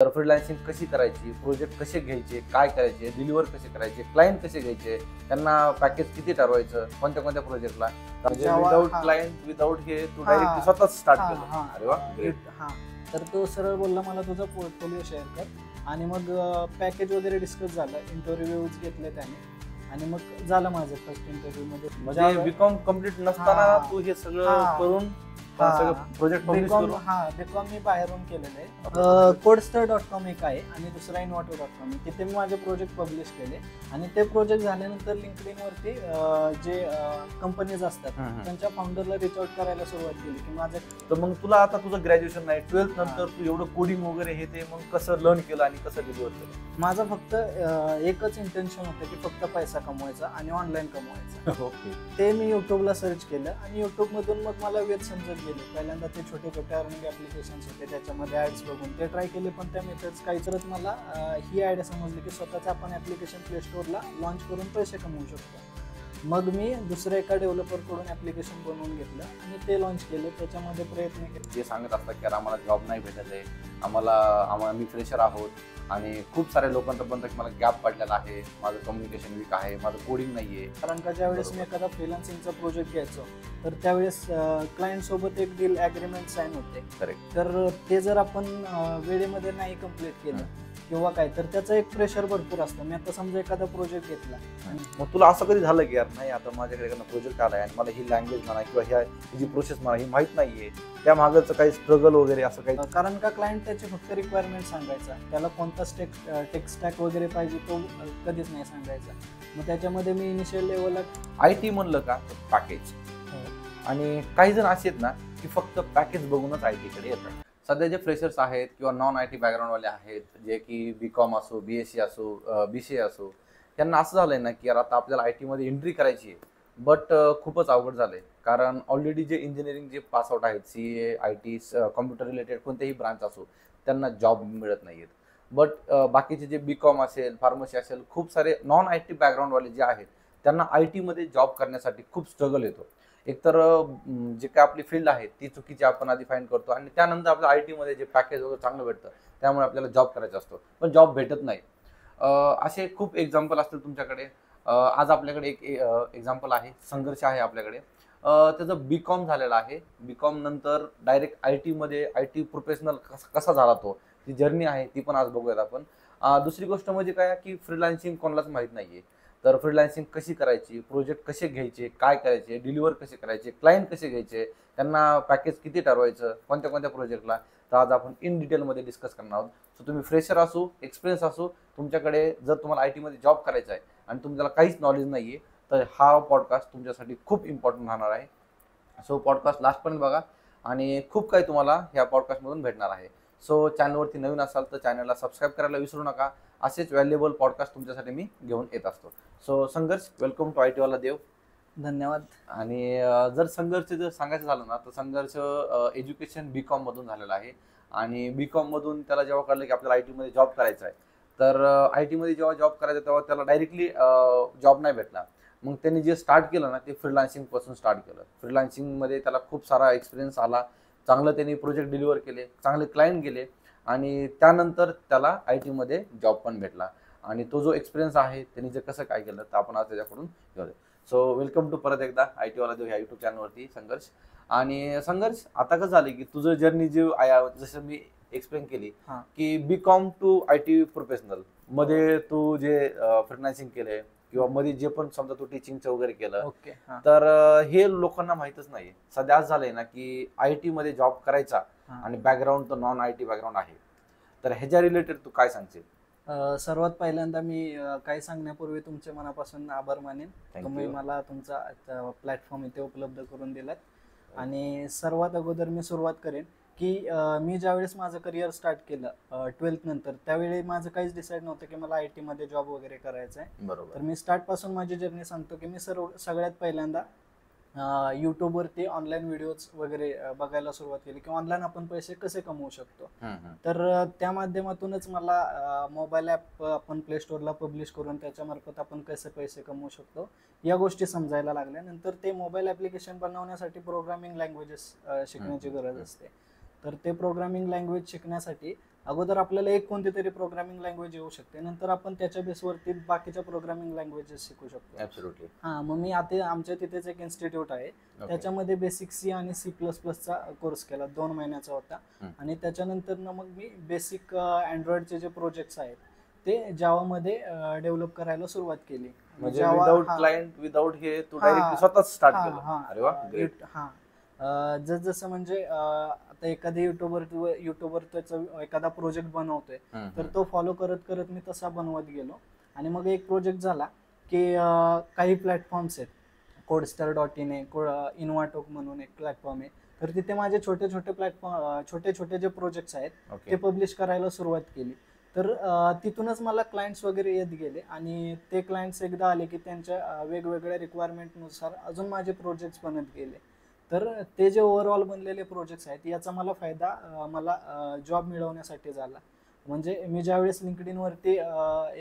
तर फ्रीलान्सिंग कशी करायची, प्रोजेक्ट कसे घ्यायचे, काय करायचे, डिलिव्हर कसे करायचे, क्लायंट कसे घ्यायचे, त्यांना पॅकेज किती ठरवायचं, कोणत्या कोणत्या प्रोजेक्टला. म्हणजे विदाऊट क्लायंट विदाऊट हे तू डायरेक्टली स्वतःच स्टार्ट केलं. अरे वा, ग्रेट. तर तो सरळ बोलला मला तुझा पोर्टफोलिओ शेअर कर, आणि मग पॅकेज वगैरे डिस्कस झालं, इंटरव्ह्यूज घेतले त्याने, आणि मग झालं माझं फर्स्ट इंटरव्ह्यू मध्ये. म्हणजे बीकॉम कम्प्लीट नसताना तू हे सगळं करून प्रोजेक्ट पब्लिश करून. बीकॉम मी बाहेरून केलेलं आहे. Codester.com एक आहे आणि दुसरा Innovative.com. तिथे मी माझे प्रोजेक्ट पब्लिश केले, आणि ते प्रोजेक्ट झाल्यानंतर लिंक्डइन वरती जे कंपनीज असतात त्यांच्या फाउंडरला रिच आउट करायला सुरुवात केली की माझं. तर मग तुला आता तुझं ग्रॅज्युएशन नाही, 12th नंतर तू एवढं कोडिंग वगैरे हे ते मग कसं लर्न केलं आणि कसं डिलिव्हर केलं? माझं फक्त एकच इंटेन्शन होतं की फक्त पैसा कमवायचा आणि ऑनलाईन कमवायचा. ओके. ते मी युट्यूबला सर्च केलं, आणि युट्यूब मधून मग मला वेळ समजत गेले. पहिल्यांदा ते छोटे छोटे अर्निंग ऍप्लिकेशन्स होते, त्याच्यामध्ये ऍड्स बघून ते ट्राय केले, पण त्या मेथड्स काही करत मला ही आयडिया समजली की स्वतःच आपण ऍप्लिकेशन प्ले स्टोअरला लॉन्च करून पैसे कमवू शकतो. मग मी दुसऱ्या एका डेव्हलपरकडून ऍप्लिकेशन बनवून घेतलं आणि ते लॉन्च केलं. त्याच्यामध्ये प्रयत्न केले. जे सांगत असतात की आम्हाला जॉब नाही भेटत आहे, आम्हाला मी फ्रेशर आहोत, आणि खूप साऱ्या लोकांचं पण मला गॅप पडलेला आहे, माझं कम्युनिकेशन वीक आहे, माझं कोडिंग नाहीये. कारण का ज्यावेळेस मी एखादा फ्रीलान्सिंगचा प्रोजेक्ट घ्यायचो तर त्यावेळेस क्लायंट सोबत एक डील ॲग्रीमेंट साईन होते. करेक्ट. तर ते जर आपण वेळेमध्ये नाही कम्प्लीट केलं किंवा काय, तर त्याचं एक प्रेशर भरपूर असतं. मी आता समजा एखादा प्रोजेक्ट घेतला, मग तुला असं कधी झालं की यार नाही आता माझ्याकडे एखादा प्रोजेक्ट आलाय आणि मला ही लँग्वेज म्हणा किंवा ही जी प्रोसेस म्हणा ही माहित नाहीये, त्या मागचं काही स्ट्रगल वगैरे असं काही? कारण का क्लायंट त्याची फक्त रिक्वायरमेंट सांगायचा, त्याला कोणता टेक स्टॅक वगैरे पाहिजे तो कधीच नाही सांगायचा. मग त्याच्यामध्ये मी इनिशियल लेवलला IT म्हणलं का पॅकेज, आणि काही जण असे आहेत ना की फक्त पॅकेज बघूनच IT कडे येतात. सध्या जे फ्रेशर्स आहेत किंवा नॉन IT बॅकग्राऊंडवाले आहेत, जे की BCom असो, BSc असो, BCA असो, त्यांना असं झालंय ना की यार आता आपल्याला IT मध्ये एंट्री करायची आहे, बट खूपच अवघड झालंय. कारण ऑलरेडी जे इंजिनिअरिंग जे पास आउट आहेत, CA, IT, कॉम्प्युटर रिलेटेड कोणतेही ब्रांच असो, त्यांना जॉब मिळत नाहीयेत. बट बाकीचे जे BCom असेल, फार्मसी असेल, खूप सारे नॉन IT बॅकग्राऊंडवाले जे आहेत त्यांना IT मध्ये जॉब करण्यासाठी खूप स्ट्रगल येतो. एकतर जे काय आपली फील्ड आहे ती चुकीची आपण आधी फाईंड करतो, आणि त्यानंतर आपल्या IT मध्ये जे पॅकेज वगैरे चांगलं भेटतं त्यामुळे आपल्याला जॉब करायचा असतो, पण जॉब भेटत नाही. असे खूप एक्झाम्पल असतील तुमच्याकडे. आज आपल्याकडे एक एक्झाम्पल आहे, संघर्ष आहे आपल्याकडे. त्याचं BCom झालेला आहे, BCom नंतर डायरेक्ट IT मध्ये IT प्रोफेशनल कसा झाला तो, ती जर्नी आहे ती पण आज बघूयात आपण. दुसरी गोष्ट म्हणजे काय की फ्रीलान्सिंग कोणालाच माहीत नाहीये. तर फ्रीलान्सिंग कशी करायची, प्रोजेक्ट कसे घ्यायचे, काय करायचे, डिलिव्हर कसे करायचे, क्लायंट कसे घ्यायचे, त्यांना पॅकेज किती ठरवायचं, कोणत्या कोणत्या प्रोजेक्टला, तर आज आपण इन डिटेलमध्ये डिस्कस करणार आहोत. सो तुम्ही फ्रेशर असो, एक्सपिरियन्स असो, तुमच्याकडे जर तुम्हाला IT मध्ये जॉब करायचा आहे आणि तुम्हाला काहीच नॉलेज नाही आहे, तर हा पॉडकास्ट तुमच्यासाठी खूप इम्पॉर्टंट राहणार आहे. सो पॉडकास्ट लास्टपर्यंत बघा, आणि खूप काही तुम्हाला ह्या पॉडकास्टमधून भेटणार आहे. सो चॅनलवरती नवीन असाल तर चॅनलला सबस्क्राईब करायला विसरू नका. असेच व्हॅल्युएबल पॉडकास्ट तुमच्यासाठी मी घेऊन येत असतो. सो संघर्ष, वेलकम टू IT वाला देव. धन्यवाद. आणि जर संघर्ष जर सांगायचं झालं ना तर संघर्ष एज्युकेशन BCom मधून झालेला आहे, आणि BCom मधून त्याला जेव्हा कळलं की आपल्याला IT मध्ये जॉब करायचा आहे, तर IT मध्ये जेव्हा जॉब करायचा तेव्हा त्याला डायरेक्टली जॉब नाही भेटला. मग त्यांनी जे स्टार्ट केलं ना ते फ्रीलान्सिंग पासून स्टार्ट केलं. फ्रीलान्सिंग मध्ये त्याला खूप सारा एक्सपिरियन्स आला, चांगलं त्यांनी प्रोजेक्ट डिलिव्हर केले, चांगले क्लायंट गेले, आणि त्यानंतर त्याला IT मध्ये जॉब पण भेटला. आणि तो जो एक्सपिरियन्स आहे त्यांनी जे कसं काय केलं तर आपण आज त्याच्याकडून घेऊया. सो वेलकम टू परत एकदा IT वाला देव ह्या युट्यूब चॅनलवरती संघर्ष. आणि संघर्ष, आता कसं झालं की तुझं जर्नी जे जसं मी एक्सप्लेन केली की BCom टू IT प्रोफेशनल मध्ये तू जे फ्रीलान्सिंग केलंय किंवा मध्ये जे पण समजा तू टीचिंगचं वगैरे केलं, तर हे लोकांना माहितच नाही. सध्या आज झालंय ना की IT मध्ये जॉब करायचा आणि बॅकग्राऊंड तर नॉन IT बॅकग्राऊंड आहे, तर ह्याच्या रिलेटेड तू काय सांगशील? सर्वात पहिल्यांदा मी काही सांगण्यापूर्वी तुमचे मनापासून आभार मानेन. तुम्ही मला तुमचा प्लॅटफॉर्म इथे उपलब्ध करून दिलात. आणि सर्वात अगोदर मी सुरुवात करेन की मी ज्यावेळेस माझं करिअर स्टार्ट केलं 12th नंतर, त्यावेळी माझं काहीच डिसाईड नव्हतं की मला IT मध्ये जॉब वगैरे करायचं आहे. बरोबर. तर मी स्टार्ट पासून माझी जर्नी सांगतो की मी सगळ्यात पहिल्यांदा यूट्यूबवरती ऑनलाईन व्हिडिओज वगैरे बघायला सुरुवात केली की ऑनलाईन आपण पैसे कसे कमवू शकतो. तर त्या माध्यमातूनच मला मोबाईल ॲप आपण प्ले स्टोअरला पब्लिश करून त्याच्यामार्फत आपण कसे पैसे कमवू शकतो या गोष्टी समजायला लागल्या. नंतर ते मोबाईल ॲप्लिकेशन बनवण्यासाठी प्रोग्रामिंग लँग्वेजेस शिकण्याची गरज असते. तर ते प्रोग्रामिंग लँग्वेज शिकण्यासाठी अगोदर आपल्याला एक कोणती तरी प्रोग्रामिंग लँग्वेज येऊ शकते, नंतर आपण त्याच्या बेसवरती बाकीच्या प्रोग्रामिंग लँग्वेजेस शिकू शकतो. ऍब्सोल्युटली. हा, मग मी आता आमच्या तिथेच एक इन्स्टिट्यूट आहे, त्याच्यामध्ये बेसिक सी आणि C++चा कोर्स केला, 2 महिन्याचा होता. आणि त्याच्यानंतर मग मी बेसिक अँड्रॉइडचे जे प्रोजेक्ट्स आहेत ते जावामध्ये डेव्हलप करायला सुरुवात केली. म्हणजे विदाउट क्लायंट, विदाउट हे तू डायरेक्टली स्वतःच स्टार्ट केलं. अरे वा, ग्रेट. जसं म्हणजे आता एखाद्या युट्यूबर त्याचा एखादा प्रोजेक्ट बनवतोय, तर तो फॉलो करत करत मी तसा बनवत गेलो. आणि मग एक प्रोजेक्ट झाला की काही प्लॅटफॉर्म्स आहेत, Codestar.in आहे, इनोवाटोक म्हणून एक प्लॅटफॉर्म आहे, तर तिथे माझे छोटे छोटे जे प्रोजेक्ट्स आहेत ते पब्लिश करायला सुरुवात केली. तर तिथूनच मला क्लायंट्स वगैरे येत गेले आणि ते क्लायंट्स एकदा आले की त्यांच्या वेगवेगळ्या रिक्वायरमेंटनुसार अजून माझे प्रोजेक्ट्स बनत गेले. तर ते जे ओव्हरऑल बनलेले प्रोजेक्ट्स आहेत याचा मला फायदा मला जॉब मिळवण्यासाठी झाला. म्हणजे मी ज्यावेळेस लिंक्डइनवरती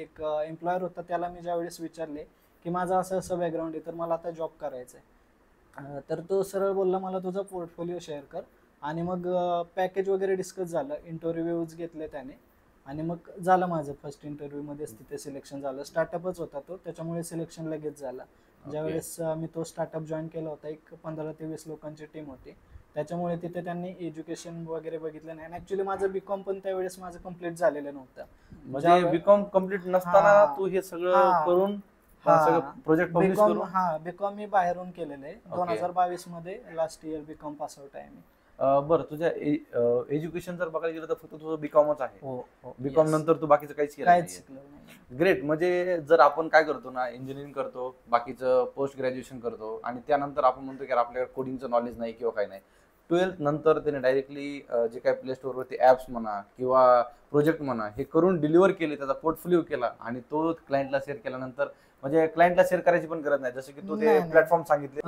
एक एम्प्लॉयर होता त्याला मी ज्यावेळेस विचारले की माझा असं असं बॅकग्राऊंड आहे, तर मला आता जॉब करायचा आहे, तर तो सरळ बोलला मला तुझा पोर्टफोलिओ शेअर कर. आणि मग पॅकेज वगैरे डिस्कस झालं, इंटरव्ह्यूज घेतले त्याने आणि मग झालं माझं फर्स्ट इंटरव्ह्यूमध्येच तिथे सिलेक्शन झालं. स्टार्टअपच होता तो, त्याच्यामुळे सिलेक्शन लगेच झालं. ज्यावेळेस मी तो स्टार्टअप जॉईन केला होता, एक 15 ते 20 लोकांची टीम होती, त्याच्यामुळे तिथे त्यांनी एज्युकेशन वगैरे बघितलं नाही. ऍक्च्युली माझं बीकॉम पण त्यावेळेस माझं कम्प्लीट झालेलं नव्हतं. म्हणजे बीकॉम कम्प्लीट नसताना तू हे सगळं करून प्रोजेक्ट पब्लिश करून? बीकॉम मी बाहेरून केलेलं आहे. 2022 मध्ये last year BCom pass out आहे मी. बरं, तुझ्या एज्युकेशन जर बघायला गेलं तर फक्त तुझं बीकॉमच आहे? बीकॉम नंतर तू बाकीचं काहीच केलं नाही? ग्रेट. म्हणजे जर आपण काय करतो ना, इंजिनिअरिंग करतो, बाकीचं पोस्ट ग्रॅज्युएशन करतो आणि त्यानंतर आपण म्हणतो की आपल्याकडे कोडिंगचं नॉलेज नाही किंवा काही नाही, 12th नंतर त्याने डायरेक्टली जे काही प्ले स्टोअरवरती ऍप्स म्हणा किंवा प्रोजेक्ट म्हणा हे करून डिलिव्हर केले, त्याचा पोर्टफोलिओ केला आणि तो क्लायंटला शेअर केल्यानंतर म्हणजे क्लायंटला शेअर करायची पण गरज नाही, जसं की तू ते प्लॅटफॉर्म सांगितले.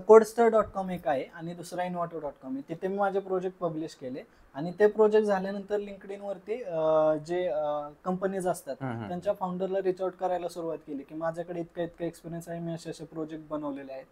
Codestar.com एक आहे आणि दुसरा Innovato.com आहे. तिथे मी माझे प्रोजेक्ट पब्लिश केले आणि ते प्रोजेक्ट झाल्यानंतर लिंक्डइन वरती जे कंपनीज असतात त्यांच्या फाउंडरला रिच आउट करायला सुरुवात केली की माझ्याकडे इतका एक्सपिरियन्स आहे, मी असे प्रोजेक्ट बनवलेले आहेत.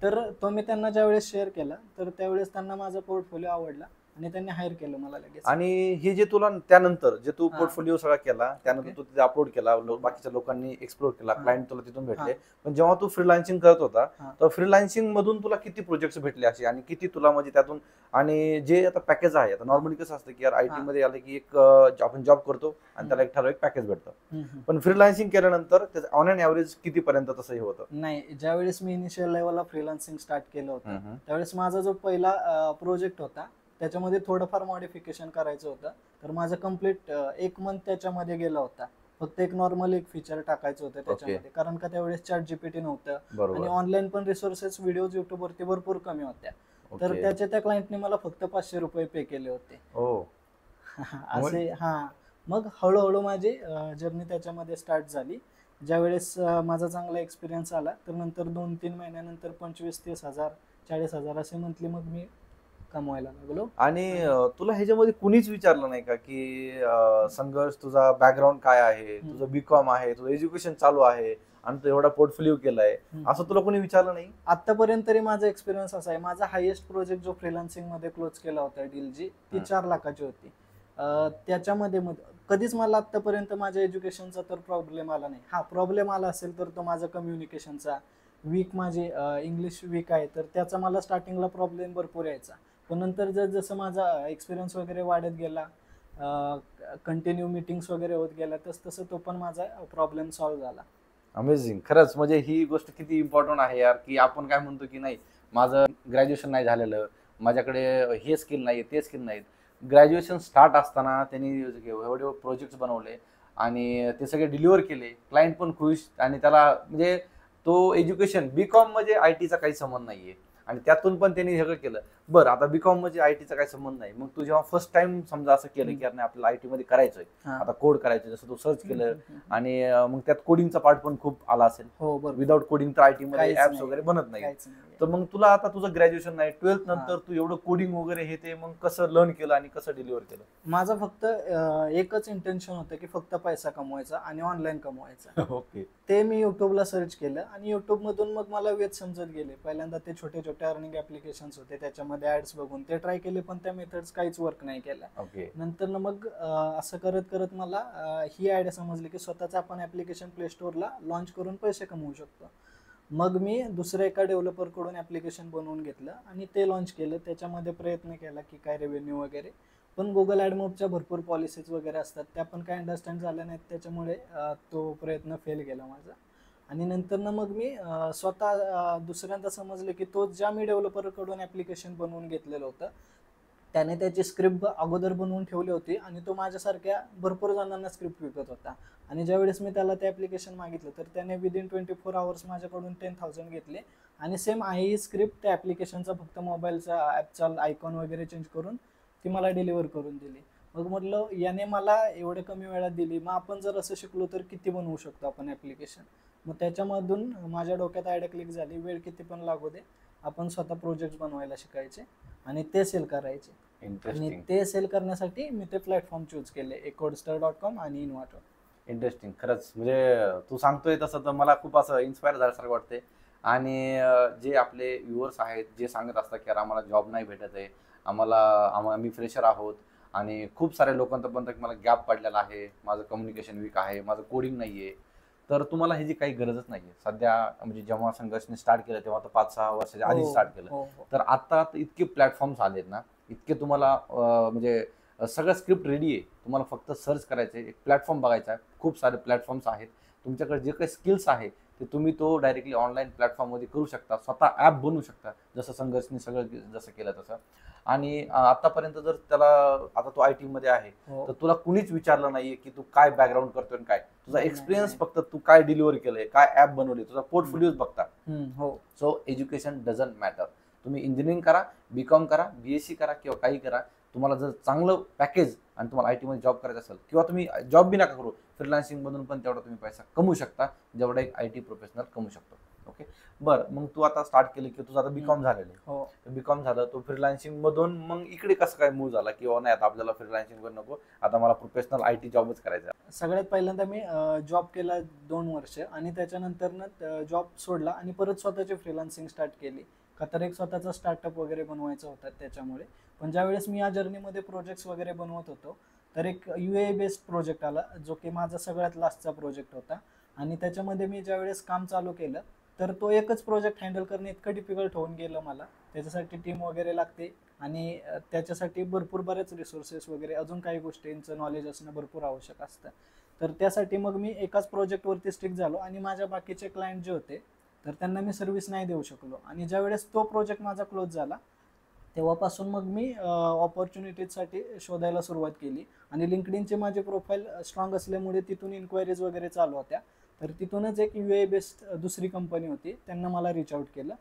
तर तो मी त्यांना ज्यावेळेस शेअर केला तर त्यावेळेस त्यांना माझा पोर्टफोलिओ आवडला आणि त्यांनी हायर केलं मला लगेच. आणि हे जे तुला त्यानंतर जे तू पोर्टफोलिओ सगळा केला त्यानंतर तू तिथे अपलोड केला, बाकीच्या लोकांनी एक्सप्लोर केला, क्लायंट तुला तिथून भेटले, पण जेव्हा तू फ्रीलान्सिंग करत होता तर फ्रीलान्सिंग मधून तुला किती प्रोजेक्ट्स भेटले असे आणि किती तुला म्हणजे त्यातून? आणि जे आता पॅकेज आहे, आता नॉर्मली कसं असतं की यार आयटी मध्ये आलं की एक आपण जॉब करतो आणि त्याला एक ठराविक पॅकेज भेटतं, पण फ्रीलान्सिंग केल्यानंतर त्याचं ऑन एन ऍव्हरेज किती पर्यंत तसंही होतं? नाही, ज्यावेळेस मी इनिशियल लेवलला फ्रीलान्सिंग स्टार्ट केलं होतं त्यावेळेस माझा जो पहिला प्रोजेक्ट होता त्याच्यामध्ये थोडंफार मॉडिफिकेशन करायचं होतं, तर माझं कम्प्लीट 1 मंथ त्याच्यामध्ये गेला होता. फक्त एक नॉर्मल एक फीचर टाकायचं होतं त्याच्यामध्ये, कारण का त्यावेळेस ChatGPT नव्हतं आणि ऑनलाईन पण रिसोर्सेस व्हिडिओज युट्यूबवरती भरपूर कमी होत्या. तर त्या क्लायंटने मला फक्त ₹500 पे केले होते असे. मग हळूहळू माझी जर्नी त्याच्यामध्ये स्टार्ट झाली. ज्यावेळेस माझा चांगला एक्सपिरियन्स आला तर नंतर 2-3 महिन्यानंतर 25-30 हजार 40 हजार असे मंथली मग मी कमवायला लागलो. आणि तुला ह्याच्यामध्ये कुणीच विचारलं नाही का की संघर्ष, तुझा बॅकग्राऊंड काय आहे, तुझं बीकॉम आहे, तुझं एज्युकेशन चालू आहे आणि तू एवढा पोर्टफोलिओ केलाय, असं तुला कोणी विचारलं नाही? आतापर्यंत तरी माझा एक्सपिरियन्स असा आहे, माझा हायेस्ट प्रोजेक्ट जो फ्रीलान्सिंग मध्ये क्लोज केला होता डील जी, ती 4 लाखाची होती. त्याच्यामध्ये कधीच मला आतापर्यंत माझ्या एज्युकेशनचा तर प्रॉब्लेम आला नाही. प्रॉब्लेम आला असेल तर तो माझा कम्युनिकेशनचा, वीक माझी इंग्लिश वीक आहे तर त्याचा मला स्टार्टिंगला प्रॉब्लेम भरपूर यायचा, पण नंतर जसं माझा एक्सपिरियन्स वगैरे वाढत गेला, कंटिन्यू मीटिंग्स वगैरे होत गेल्या, तसं तो पण माझा प्रॉब्लेम सॉल्व्ह झाला. अमेझिंग. खरंच म्हणजे ही गोष्ट किती इम्पॉर्टंट आहे यार, की आपण काय म्हणतो की नाही माझं ग्रॅज्युएशन नाही झालेलं, माझ्याकडे हे स्किल नाही ते स्किल नाहीत. ग्रॅज्युएशन स्टार्ट असताना त्यांनी एवढे प्रोजेक्ट्स बनवले आणि ते सगळे डिलिव्हर केले, क्लायंट पण खुश आणि त्याला म्हणजे तो एज्युकेशन बीकॉम म्हणजे आयटीचा काही संबंध नाहीये आणि त्यातून पण त्यांनी सगळं केलं. बरं, आता बीकॉम म्हणजे आयटीचा काही संबंध नाही, मग तू जेव्हा फर्स्ट टाइम समजा असं केलं की आपल्याला आयटी मध्ये करायचंय, आता कोड करायचं, जसं तू सर्च केलं आणि मग त्यात कोडिंगचा पार्ट पण खूप आला असेल. विदाउट कोडिंग तर आयटी मध्ये ऍप्स वगैरे बनत नाही. तर मग तुला आता तुझं ग्रॅज्युएशन नाही, 12th नंतर तू एवढं कोडिंग वगैरे हे ते मग कसं लर्न केलं आणि कसं डिलिव्हर केलं? माझं फक्त एकच इंटेन्शन होतं की फक्त पैसा कमवायचा आणि ऑनलाईन कमवायचा. ओके. ते मी युट्यूबला सर्च केलं आणि युट्यूबमधून मग मला वेद समजत गेले. पहिल्यांदा ते छोटे छोटे अर्निंग ऍप्लिकेशन्स होते, त्याच्यामध्ये ऍड्स बघून ते ट्राय केले, पण त्या मेथड्स काहीच वर्क नाही केल्या. ओके. नंतर मग असं करत करत मला ही आयडिया समजली की स्वतःच आपण ऍप्लिकेशन प्ले स्टोअरला लॉन्च करून पैसे कमवू शकतो. मग मी दुसऱ्या एका डेव्हलपरकडून ऍप्लिकेशन बनवून घेतलं आणि ते लॉन्च केलं. त्याच्यामध्ये प्रयत्न केला की काय रेव्हेन्यू वगैरे, पण गुगल ॲडमोबच्या भरपूर पॉलिसीज वगैरे असतात, त्या पण काय अंडरस्टँड झाल्या नाहीत, त्याच्यामुळे तो प्रयत्न फेल गेला माझा. आणि नंतर मग मी स्वतः दुसऱ्यांदा समजलं की तो ज्या मी डेव्हलपरकडून ॲप्लिकेशन बनवून घेतलेलं होतं त्याने त्याची स्क्रिप्ट अगोदर बनवून ठेवली होती आणि तो माझ्यासारख्या भरपूर जणांना स्क्रिप्ट विकत होता. आणि ज्यावेळेस मी त्याला ते ॲप्लिकेशन मागितलं तर त्याने विदिन 24 आवर्स माझ्याकडून 10,000 घेतले आणि सेम आहे ही स्क्रिप्ट त्या ॲप्लिकेशनचा फक्त मोबाईलचा ॲपचा आयकॉन वगैरे चेंज करून ती मला डिलिव्हर करून दिली. मग म्हटलं याने मला एवढे कमी वेळात दिली, मग आपण जर असं शिकलो तर किती बनवू शकतो आपण ॲप्लिकेशन. मग त्याच्यामधून माझ्या डोक्यात आयडिया क्लिक झाली, वेळ किती पण लागू दे, आपण स्वतः प्रोजेक्ट बनवायला शिकायचे आणि ते सेल करायचे. आणि ते सेल करण्यासाठी मी ते प्लॅटफॉर्म चूज केले, eCodeStar.com आणि इन्व्हाटो. इंटरेस्टिंग. खरंच म्हणजे तू सांगतोय तसं तर मला खूप असं इन्स्पायर झाल्यासारखं वाटते. आणि जे आपले व्ह्युअर्स आहेत जे सांगत असतात की आम्हाला जॉब नाही भेटत आहे, आम्ही फ्रेशर आहोत आणि खूप साऱ्या लोकांपर्यंत की मला गॅप पडलेला आहे, माझं कम्युनिकेशन वीक आहे, माझं कोडिंग नाही आहे, तर तुम्हाला ह्याची काही गरजच नाही आहे सध्या. म्हणजे जेव्हा संघर्षने स्टार्ट केलं तेव्हा तर 5-6 वर्षाच्या आधी स्टार्ट केलं, तर आता इतके प्लॅटफॉर्म्स आलेत ना, इतके तुम्हाला म्हणजे सगळं स्क्रिप्ट रेडी आहे, तुम्हाला फक्त सर्च करायचं आहे, एक प्लॅटफॉर्म बघायचा आहे. खूप सारे प्लॅटफॉर्म्स आहेत, तुमच्याकडे जे काही स्किल्स आहे ते तुम्ही तो डायरेक्टली ऑनलाईन प्लॅटफॉर्ममध्ये करू शकता, स्वतः ॲप बनवू शकता, जसं संघर्षने सगळं जसं केलं तसं. आणि आतापर्यंत जर त्याला, आता तो IT मध्ये आहे, तर तुला कुणीच विचारलं नाहीये की तू काय बॅकग्राऊंड करतोय, काय तुझा एक्सपिरियन्स, फक्त तू काय डिलिव्हर केलंय, काय ॲप बनवले, तुझा पोर्टफोलिओज बघता. So education doesn't matter. तुम्ही इंजिनिअरिंग करा, BCom करा, BSc करा किंवा काही करा, तुम्हाला जर चांगलं पॅकेज आणि तुम्हाला IT मध्ये जॉब करायचा असेल, किंवा तुम्ही जॉब बी नका करू, फ्रीलान्सिंग मधून पण तेवढा तुम्ही पैसा कमवू शकता जेवढा एक IT प्रोफेशनल कमवू शकतो. ओके, बरं. मग तू आता स्टार्ट केली की तुझं आता BCom झालेलं आहे, BCom झालं, तो फ्रीलान्सिंग मधून मग इकडे कसं काय मूव झाला किंवा नाही आता आपल्याला फ्रीलान्सिंग पण नको, आता मला प्रोफेशनल IT जॉबच करायचा? सगळ्यात पहिल्यांदा मी जॉब केला 2 वर्ष आणि त्याच्यानंतर जॉब सोडला आणि परत स्वतःची फ्रीलान्सिंग स्टार्ट केली, का तर एक स्वतःचा स्टार्टअप वगैरे बनवायचा होता त्याच्यामुळे. पण ज्यावेळेस मी या जर्नीमध्ये प्रोजेक्ट्स वगैरे बनवत होतो तर एक UAE बेस्ड प्रोजेक्ट आला, जो की माझा सगळ्यात लास्टचा प्रोजेक्ट होता. आणि त्याच्यामध्ये मी ज्यावेळेस काम चालू केलं तर तो एकच प्रोजेक्ट हँडल करणे इतकं डिफिकल्ट होऊन गेलं मला. त्याच्यासाठी टीम वगैरे लागते आणि त्याच्यासाठी बरेच रिसोर्सेस वगैरे अजून काही गोष्टींचं नॉलेज असणं भरपूर आवश्यक असतं. तर त्यासाठी मग मी एकाच प्रोजेक्टवरती स्टिक झालो आणि माझ्या बाकीचे क्लायंट जे होते तर त्यांना मी सर्व्हिस नाही देऊ शकलो. आणि ज्यावेळेस तो प्रोजेक्ट माझा क्लोज झाला तेव्हापासून मग मी ऑपॉर्च्युनिटीजसाठी शोधायला सुरुवात केली. आणि लिंक्डइनची माझी प्रोफाईल स्ट्रॉंग असल्यामुळे तिथून इन्क्वायरीज वगैरे चालू होत्या. तर तिथूनच एक UAE बेस्ड दुसरी कंपनी होती, त्यांना मला रीच आउट केलं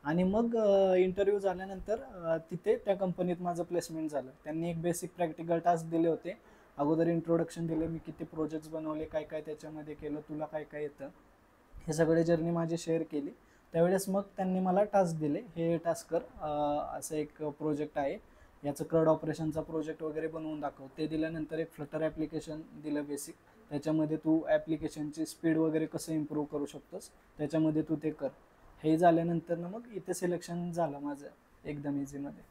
आणि मग इंटरव्ह्यू झाल्यानंतर तिथे त्या कंपनीत माझं प्लेसमेंट झालं. त्यांनी एक बेसिक प्रॅक्टिकल टास्क दिले होते, अगोदर इंट्रोडक्शन दिले, मी किती प्रोजेक्ट्स बनवले, काय काय त्याच्यामध्ये केलं, तुला काय काय येतं, हे सगळे जर्नी माझी शेअर केली. त्यावेळेस मग त्यांनी मला टास्क दिले, हे टास्क कर, असं एक प्रोजेक्ट आहे, याचं CRUD ऑपरेशनचा प्रोजेक्ट वगैरे बनवून दाखव. ते दिल्यानंतर एक फ्लटर ॲप्लिकेशन दिलं बेसिक, त्याच्यामध्ये तू ॲप्लिकेशनची स्पीड वगैरे कसं इम्प्रूव्ह करू शकतोस त्याच्यामध्ये तू ते कर. हे झाल्यानंतर मग इथे सिलेक्शन झालं माझं एकदम इझीमध्ये.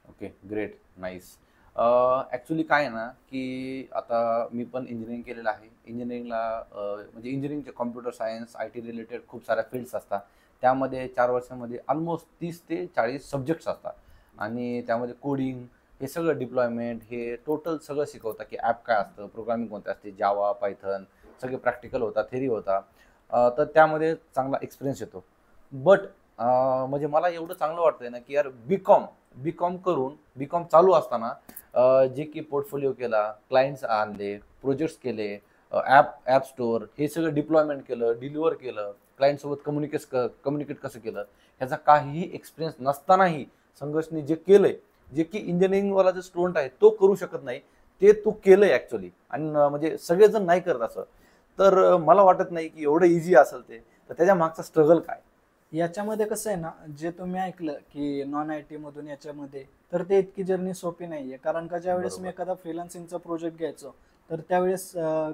Okay, great, nice. ॲक्च्युली काय आहे ना की आता मी पण इंजिनिअरिंग केलेलं आहे. इंजिनिअरिंगला म्हणजे इंजिनिअरिंगचे कॉम्प्युटर सायन्स IT रिलेटेड खूप साऱ्या फील्ड्स असतात. त्यामध्ये 4 वर्षामध्ये ऑलमोस्ट 30 ते 40 सब्जेक्ट्स असतात आणि त्यामध्ये कोडिंग, हे सगळं डिप्लॉयमेंट, हे टोटल सगळं शिकवतात की ॲप काय असतं, प्रोग्रामिंग कोणते असते, जावा, पायथन, सगळे प्रॅक्टिकल होता, थेरी होता. तर त्यामध्ये चांगला एक्सपिरियन्स येतो. बट म्हणजे मला एवढं चांगलं वाटतंय ना की यार BCom करून, BCom चालू असताना जे की पोर्टफोलिओ केला, क्लायंट्स आणले, प्रोजेक्ट्स केले, ॲप स्टोअर, हे सगळं डिप्लॉयमेंट केलं, डिलिव्हर केलं, क्लायंटसोबत कम्युनिकेट कसं केलं, ह्याचा काहीही एक्सपिरियन्स नसतानाही संघर्षने जे केलंय, जे की इंजिनिअरिंगवाला जो स्टुडंट आहे तो करू शकत नाही, ते तू केलंय ॲक्च्युअली. आणि म्हणजे सगळेजण नाही करत असं. तर मला वाटत नाही की एवढं इझी असेल ते. तर त्याच्या मागचा स्ट्रगल काय? याच्यामध्ये कसं आहे ना, जे तुम्ही ऐकलं की नॉन आय टी मधून याच्यामध्ये, तर ते इतकी जर्नी सोपी नाहीये. कारण का ज्यावेळेस मी बरोबर. एखादा फ्रीलान्सिंगचा प्रोजेक्ट घ्यायचो, तर त्यावेळेस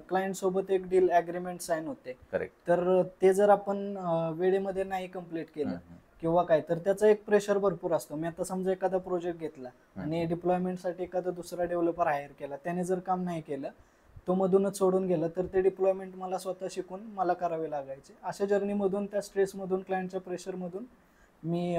क्लायंट सोबत एक डील ॲग्रीमेंट साइन होते. करेक्ट. तर ते जर आपण वेळेमध्ये नाही कंप्लीट केलं किंवा काय, तर त्याचा एक प्रेशर भरपूर असतो. मी आता समजा एखादा प्रोजेक्ट घेतला आणि डिप्लॉयमेंटसाठी एखादा दुसरा डेव्हलपर हायर केला, त्याने जर काम नाही केलं, तो मधूनच सोडून गेला, तर ते डिप्लॉयमेंट मला स्वतः शिकून मला करावे लागायचे. अशा जर्नीमधून, त्या स्ट्रेसमधून, क्लायंटच्या प्रेशरमधून मी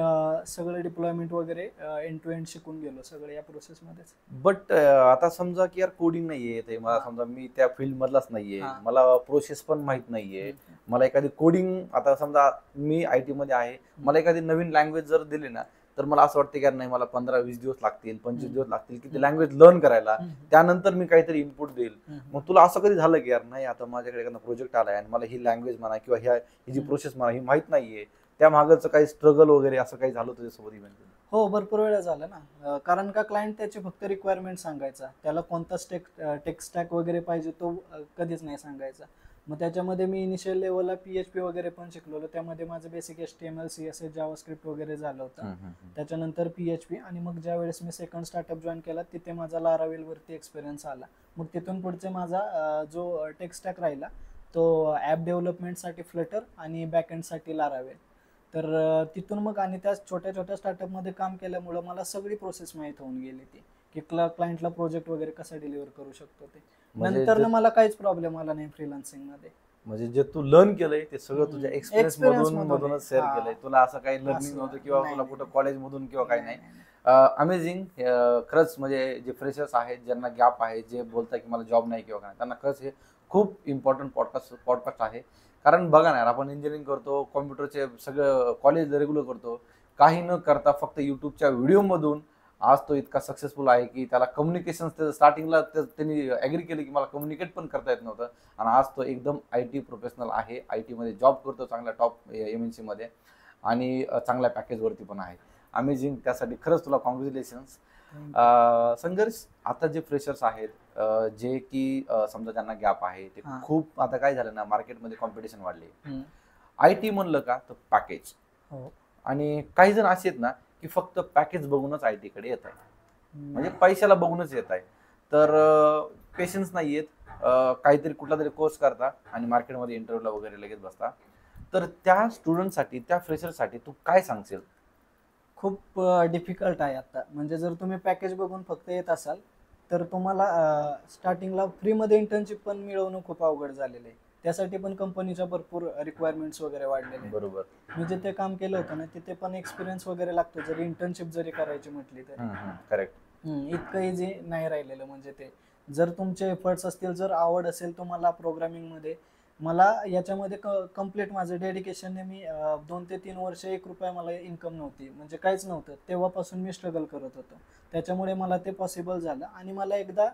सगळं डिप्लॉयमेंट वगैरे एंड टू एंड शिकून गेलो सगळं या प्रोसेसमध्येच. बट आता समजा की यार कोडिंग नाहीये येते मला, हा. समजा मी त्या फील्ड मधलाच नाहीये, हा. मला प्रोसेस पण माहित नाहीये, मला एखादी कोडिंग, आता समजा मी आय टी मध्ये आहे, मला एखादी नवीन लँग्वेज जर दिली ना, तर मला असं वाटतं की यार नाही, मला 15-20 दिवस लागतील, 25 दिवस लागतील की ती लँग्वेज लर्न करायला, त्यानंतर मी काहीतरी इनपुट देईल. मग तुला असं कधी झालं की यार नाही, आता माझ्याकडे एखादा प्रोजेक्ट आलाय आणि मला ही लँग्वेज म्हणा किंवा ही जी प्रोसेस म्हणा ही माहित नाहीये, त्या मागचं काही स्ट्रगल वगैरे असं काही झालं तुझ्यासोबत इव्हेंट? हो, भरपूर वेळा झालं ना. कारण का क्लायंट त्याची फक्त रिक्वायरमेंट सांगायचा, त्याला कोणता टेक स्टॅक वगैरे पाहिजे तो कधीच नाही सांगायचा. मग त्याच्यामध्ये मी इनिशियल लेवलला PHP वगैरे पण शिकलो. त्यामध्ये माझं बेसिक HTML CSS जावास्क्रिप्ट वगैरे झालं होतं. त्याच्यानंतर PHP, आणि मग ज्या वेळेस मी सेकंड स्टार्टअप जॉईन केला, तिथे माझा लारावेल वरती एक्सपिरियन्स आला. मग तिथून पुढचे माझा जो टेक स्टॅक राहिला तो ॲप डेव्हलपमेंटसाठी फ्लटर आणि बॅकएंडसाठी लारावेल. तर तिथून मग, आणि त्या छोट्या छोट्या स्टार्टअपमध्ये काम केल्यामुळं मला सगळी प्रोसेस माहीत होऊन गेली ती, की क्लायंटला प्रोजेक्ट वगैरे कसा डिलिव्हर करू शकतो ते. नंतर मला काहीच प्रॉब्लेम आला नाही फ्रीलान्सिंग मध्ये. म्हणजे जे तू लर्न केलंय ते सगळं तुझ्या एक्सपिरियन्स मधूनच शेअर केलंय, तुला असं काही लर्निंग नव्हतं किंवा तुला कुठं कॉलेज मधून किंवा काही नाही. अमेझिंग. खरंच म्हणजे जे फ्रेशर्स आहेत, ज्यांना गॅप आहे, जे बोलतात की मला जॉब नाही किंवा काय, त्यांना खरंच हे खूप इम्पॉर्टंट पॉडकास्ट आहे. कारण बघा ना, आपण इंजिनिअरिंग करतो, कॉम्प्युटरचे सगळं कॉलेज रेग्युलर करतो, काही न करता फक्त युट्यूबच्या व्हिडिओमधून आज तो इतका सक्सेसफुल आहे की त्याला कम्युनिकेशन, स्टार्टिंगला त्यांनी ॲग्री केलं की मला कम्युनिकेट पण करता येत नव्हतं, आणि आज तो एकदम IT प्रोफेशनल आहे, IT मध्ये जॉब करतो, चांगल्या टॉप MNC मध्ये, आणि चांगल्या पॅकेजवरती पण आहे. अमेझिंग. त्यासाठी खरंच तुला कॉंग्रॅच्युलेशन्स. संघर्ष. आता जे फ्रेशर्स आहेत, जे की समजा ज्यांना गॅप आहे, ते खूप, आता काय झालं ना, मार्केटमध्ये कॉम्पिटिशन वाढली. IT म्हणलं का तर पॅकेज, आणि काही जण असे आहेत ना की फक्त पॅकेज बघूनच IT कडे येत आहे, म्हणजे पैशाला बघूनच येत आहे. तर पेशन्स नाही आहेत, काहीतरी कुठला तरी कोर्स करता आणि मार्केटमध्ये इंटरव्ह्यूला वगैरे लगेच बसता. तर त्या स्टुडंटसाठी, त्या फ्रेशरसाठी तू काय सांगशील? खूप डिफिकल्ट आहे आता. म्हणजे जर तुम्ही पॅकेज बघून फक्त येत असाल, तर तुम्हाला स्टार्टिंगला फ्रीमध्ये इंटर्नशिप पण मिळवणं खूप अवघड झालेलं आहे. त्यासाठी पण कंपनीच्या भरपूर रिक्वायरमेंट्स वगैरे वाढलेले आहेत. बरोबर. मी जिथे काम केलं होतं ना, तिथे पण एक्सपिरियन्स वगैरे लागतो, जरी इंटर्नशिप जरी करायची म्हटली तर. करेक्ट. इतकं इझी नाही राहिलेलं. म्हणजे ते, जर तुमचे एफर्ट्स असतील, जर आवड असेल तुम्हाला प्रोग्रामिंगमध्ये, मला याच्यामध्ये कम्प्लीट माझं डेडिकेशनने मी 2 ते 3 वर्ष 1 रुपया मला इन्कम नव्हती, म्हणजे काहीच नव्हतं. तेव्हापासून मी स्ट्रगल करत होतो. त्याच्यामुळे मला ते पॉसिबल झालं. आणि मला एकदा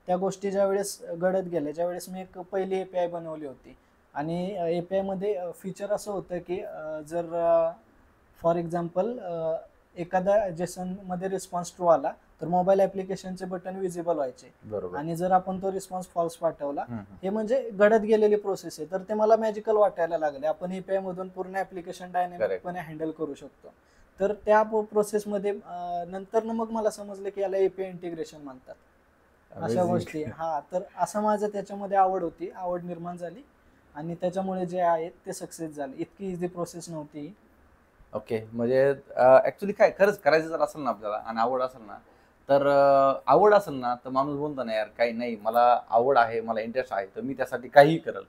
त्या गोष्टी ज्यावेळेस घडत गेल्या, ज्यावेळेस मी एक पहिली API बनवली होती, आणि API मध्ये फीचर असं होतं की जर फॉर एक्झाम्पल एखादा जेसन मध्ये रिस्पॉन्स ट्रू आला, तर मोबाईल ऍप्लिकेशनचे बटन विजिबल व्हायचे. बरोबर. आणि जर आपण तो रिस्पॉन्स फॉल्स पाठवला, हे म्हणजे घडत गेलेली प्रोसेस आहे, तर ते मला मॅजिकल वाटायला लागले. आपण API मधून पूर्ण ऍप्लिकेशन डायनॅमिकपणे हँडल करू शकतो. तर त्या प्रोसेसमध्ये नंतर मग मला समजलं की याला API इंटिग्रेशन म्हणतात, अशा गोष्टी. तर असं माझं त्याच्यामध्ये आवड होती, आवड निर्माण झाली, आणि त्याच्यामुळे जे आहे ते सक्सेस झाले. इतकी इझी प्रोसेस नव्हती. ओके. म्हणजे ऍक्च्युली काय, खरंच करायचं जर असेल ना आपल्याला, आणि आवड असेल ना, तर आवड असेल ना, तर माणूस बोलतो ना यार काही नाही, मला आवड आहे, मला इंटरेस्ट आहे, तर मी त्यासाठी काहीही करेल.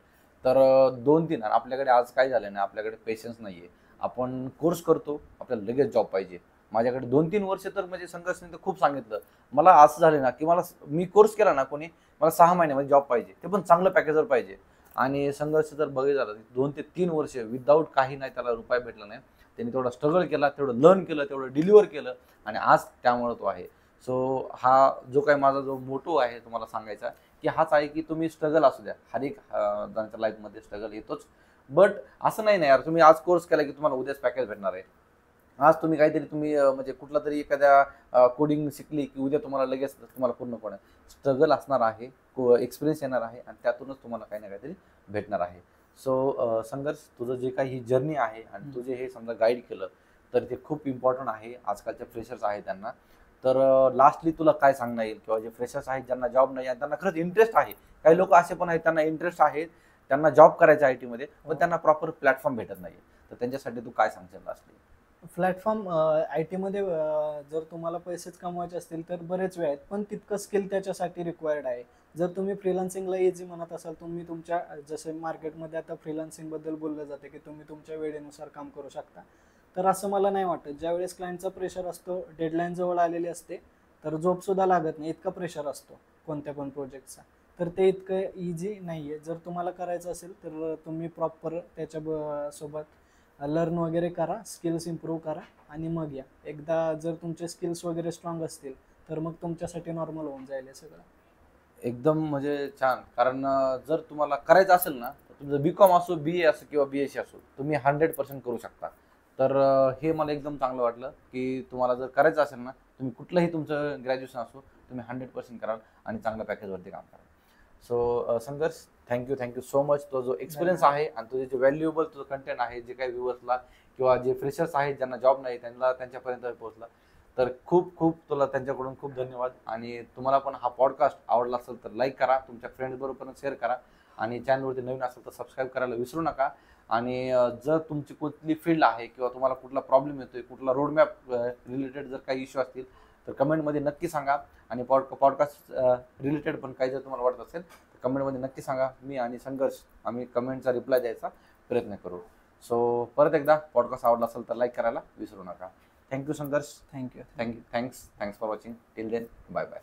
तर 2-3, आपल्याकडे आज काय झालं ना, आपल्याकडे पेशन्स नाहीये. आपण कोर्स करतो, आपल्याला लगेच जॉब पाहिजे. माझ्याकडे 2-3 वर्ष तर म्हणजे संघर्षाने तर खूप सांगितलं. मला असं झालं ना की मी कोर्स केला ना कोणी, मला 6 महिन्यामध्ये जॉब पाहिजे, ते पण चांगलं पॅकेजवर पाहिजे. आणि संघर्ष जर बघितला झाला 2 ते 3 वर्ष विदाऊट काही नाही, त्याला रुपया भेटला नाही. त्यांनी तेवढा स्ट्रगल केला, तेवढं लर्न केलं, तेवढं डिलिव्हर केलं, आणि आज त्यामुळे तो आहे. सो हा जो काही माझा जो मोटो आहे तुम्हाला सांगायचा, की हाच आहे की तुम्ही स्ट्रगल असू द्या, हर एक जणांच्या लाईफमध्ये स्ट्रगल येतोच. बट असं नाही ना यार, तुम्ही आज कोर्स केला की तुम्हाला उद्याच पॅकेज भेटणार आहे. आज तुम्ही काहीतरी म्हणजे कुठला तरी एखाद्या कोडिंग शिकली की उद्या तुम्हाला लगेच तुम्हाला पूर्णपणे स्ट्रगल असणार आहे, एक्सपिरियन्स येणार आहे, आणि त्यातूनच तुम्हाला काही ना काहीतरी भेटणार आहे. सो संघर्ष, तुझं जे काही ही जर्नी आहे आणि तुझे हे समजा गाईड केलं, तर ते खूप इम्पॉर्टंट आहे आजकालचे फ्रेशर्स आहेत त्यांना. तर लास्टली तुला काय सांगता येईल, किंवा जे फ्रेशर्स आहेत ज्यांना जॉब नाही आहे, त्यांना खरंच इंटरेस्ट आहे, काही लोक असे पण आहेत त्यांना इंटरेस्ट आहे, त्यांना जॉब करायचा आय टी मध्ये, पण त्यांना प्रॉपर प्लॅटफॉर्म भेटत नाही, तर त्यांच्यासाठी तू काय सांगशील लास्टली? प्लॅटफॉर्म आय टीमध्ये जर तुम्हाला पैसेच कमवायचे असतील तर बरेच वेळ आहेत, पण तितकं स्किल त्याच्यासाठी रिक्वायर्ड आहे. जर तुम्ही फ्रीलान्सिंगला इझी म्हणत असाल, तुम्ही तुमच्या जसे मार्केटमध्ये आता फ्रीलान्सिंगबद्दल बोललं जाते की तुम्ही तुमच्या वेळेनुसार काम करू शकता, तर असं मला नाही वाटत. ज्यावेळेस क्लायंटचा प्रेशर असतो, डेडलाईन जवळ आलेली असते, तर झोपसुद्धा लागत नाही, इतका प्रेशर असतो कोणत्या पण प्रोजेक्टचा. तर ते इतकं इझी नाही आहे. जर तुम्हाला करायचं असेल तर तुम्ही प्रॉपर त्याच्या सोबत लर्न वगैरे करा, स्किल्स इम्प्रूव्ह करा आणि मग या. एकदा जर तुमचे स्किल्स वगैरे स्ट्रॉंग असतील तर मग तुमच्यासाठी नॉर्मल होऊन जाईल हे सगळं. एकदम म्हणजे छान. कारण जर तुम्हाला करायचं असेल ना, तर तुमचं बीकॉम असो, बी ए असो किंवा BSc असो, तुम्ही 100% करू शकता. तर हे मला एकदम चांगलं वाटलं की तुम्हाला जर करायचं असेल ना, तुम्ही कुठलंही तुमचं ग्रॅज्युएशन असो, तुम्ही 100% कराल आणि चांगल्या पॅकेजवरती काम कराल. सो संघर्ष, थँक्यू सो मच. तो जो एक्सपिरियन्स आहे आणि तुझे जे व्हॅल्युएबल तुझं कंटेंट आहे, जे काही व्ह्युअर्सला किंवा जे फ्रेशर्स आहेत ज्यांना जॉब नाही त्यांना त्यांच्यापर्यंत पोहोचला, तर खूप खूप तुला त्यांच्याकडून खूप धन्यवाद. आणि तुम्हाला पण हा पॉडकास्ट आवडला असेल तर लाईक करा, तुमच्या फ्रेंड्स बरोबर पण शेअर करा, आणि चॅनलवरती नवीन असेल तर सबस्क्राईब करायला विसरू नका. आणि जर तुमची कुठली फील्ड आहे किंवा तुम्हाला कुठला प्रॉब्लेम येतोय, कुठला रोडमॅप रिलेटेड जर काही इश्यू असतील तर कमेंटमध्ये नक्की सांगा. आणि पॉडकास्ट रिलेटेड पण काही जर तुम्हाला वाटत असेल तर कमेंटमध्ये नक्की सांगा. मी आणि संघर्ष आम्ही कमेंटचा रिप्लाय द्यायचा प्रयत्न करू. सो परत एकदा पॉडकास्ट आवडला असेल तर लाईक करायला विसरू नका. Thank you Sangharsh. Thank you. Thanks for watching. Till then, bye bye.